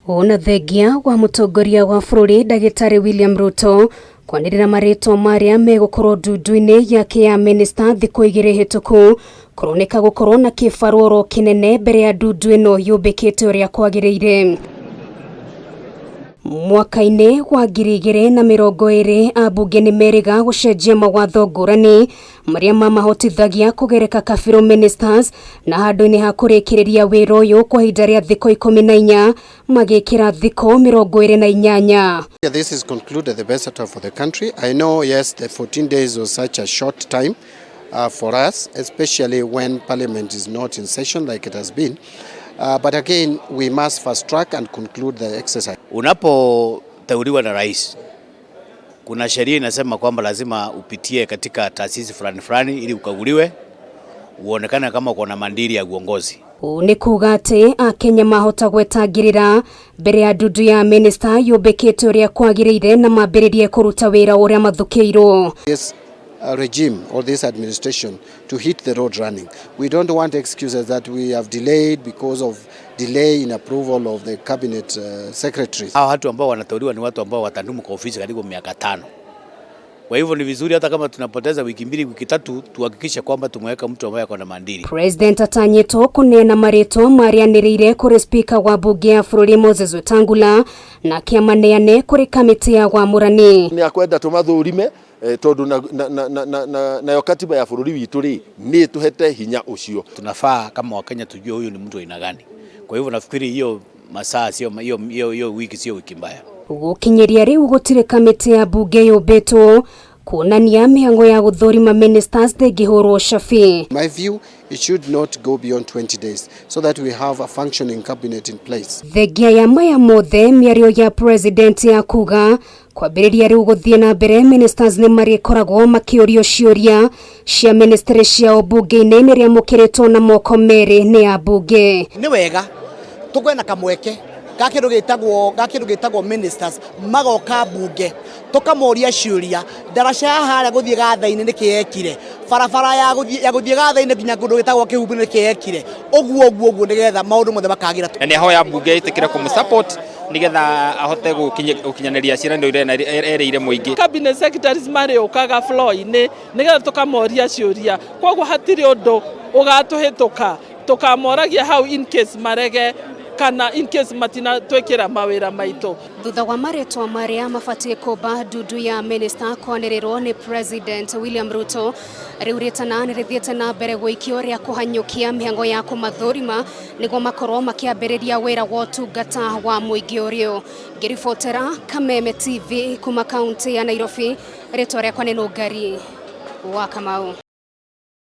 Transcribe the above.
Ona thengia wa mutongoria wa bururi Ndagitari William Ruto kwanirira maritwa maria megukorwo ndundu-ini yake ya minista thiku igiri hituku kuroneka gukorwo na kifaruro kinene mbere ya ndundu ino yubikite uria kwagiriire. Mwaka-ini wa 2020 abunge ni meriga gucenjia mawatho ngurani maria mamahotithagia kugereka kabiru ministers na handu-ini ha kurikiriria wira uyu kwa ihinda ria thikũ 14 magikira thikũ 28. This is concluded the best time for the country. I know, yes, the 14 days was such a short time for us, especially when Parliament is not in session like it has been. But again, we must fast track and conclude the exercise. Unapoteuliwa na rais, kuna sheria inasema kwamba lazima upitie katika taasisi fulani ili ukaguliwe uonekane kama uko na mandiri ya uongozi. Ni kuga ati Akenya mahota gwetangirira mbere ya ndundu ya minista yubikite uria kwagiriire na mambiririe kuruta wira uria mathukiirwo. Yes. Regime or this administration to hit the road running. We don't want excuses that we have delayed because of delay in approval of the cabinet secretaries. Hao watu ambao wanateuliwa ni watu ambao watadumu kwa ofisi karibu miaka 5. Kwa hivyo ni vizuri hata kama tunapoteza wiki 2 wiki 3 tuhakikishe kwamba tumeweka mtu ambaye ako na mandiri. President atanyitwo kunena maritwa maria niriire kuri speaker wa bunge ya bururi Moses Wetangula na kiamaneane kuri kamiti ya wamurani. Ni akwenda tumathurime tondu na katiba ya bururi witu ri ni tuhete hinya ucio. Tunafaa kama Wakenya tujue huyu ni mtu aina gani. Kwa hivyo nafikiri hiyo masaa sio hiyo wiki sio wiki mbaya. Gukinyiria riu gutire kamiti ya bunge yubetwo kuonania mihango ya guthurima ministers thengihurwo shafi. My view, it should not go beyond 20 days so that we have a functioning cabinet in place. Thengia ya maya mothe miario ya president ya kuga kwambiriria riu guthie na mbere ministers ni marikoragwo makiurio ciuria cia ministry cia bunge-ini niria mukiritwo na moko meri ni abunge. Ni wega tukwena kamweke gakindu gitagwo ministers magoka bunge tukamoria ciuria ndaraca haria guthie gatha-ini nikiekire barabara ya guthie gatha-ini nginya kundu gitagwo kihumbu nikiekire oguo nigetha maundu mothe makagira. Ni hoya bunge itikire kumsupport nigetha ahote gukinyaniria ciira ereire muingi. Cabinet secretaries mari ukaga floor-ini nigetha tukamoria ciuria koguo hatiri undu ugatuhituka tukamoragia hau in case marege kana in case matina twekera mawira maito. Thutha wa maritwa maria mafatie kuba ndundu ya minista kwanirirwo ni President William Ruto, riu Ritana nirithiete na mbere guikio ria kuhanyukia mihango ya kumathurima niguo makorwo makiambiriria wira wa utungata wa muingi urio. Ngiribotera Kameme TV kuma kaunti ya Nairobi, ritwa riakwa ni Ngari wa Kamau.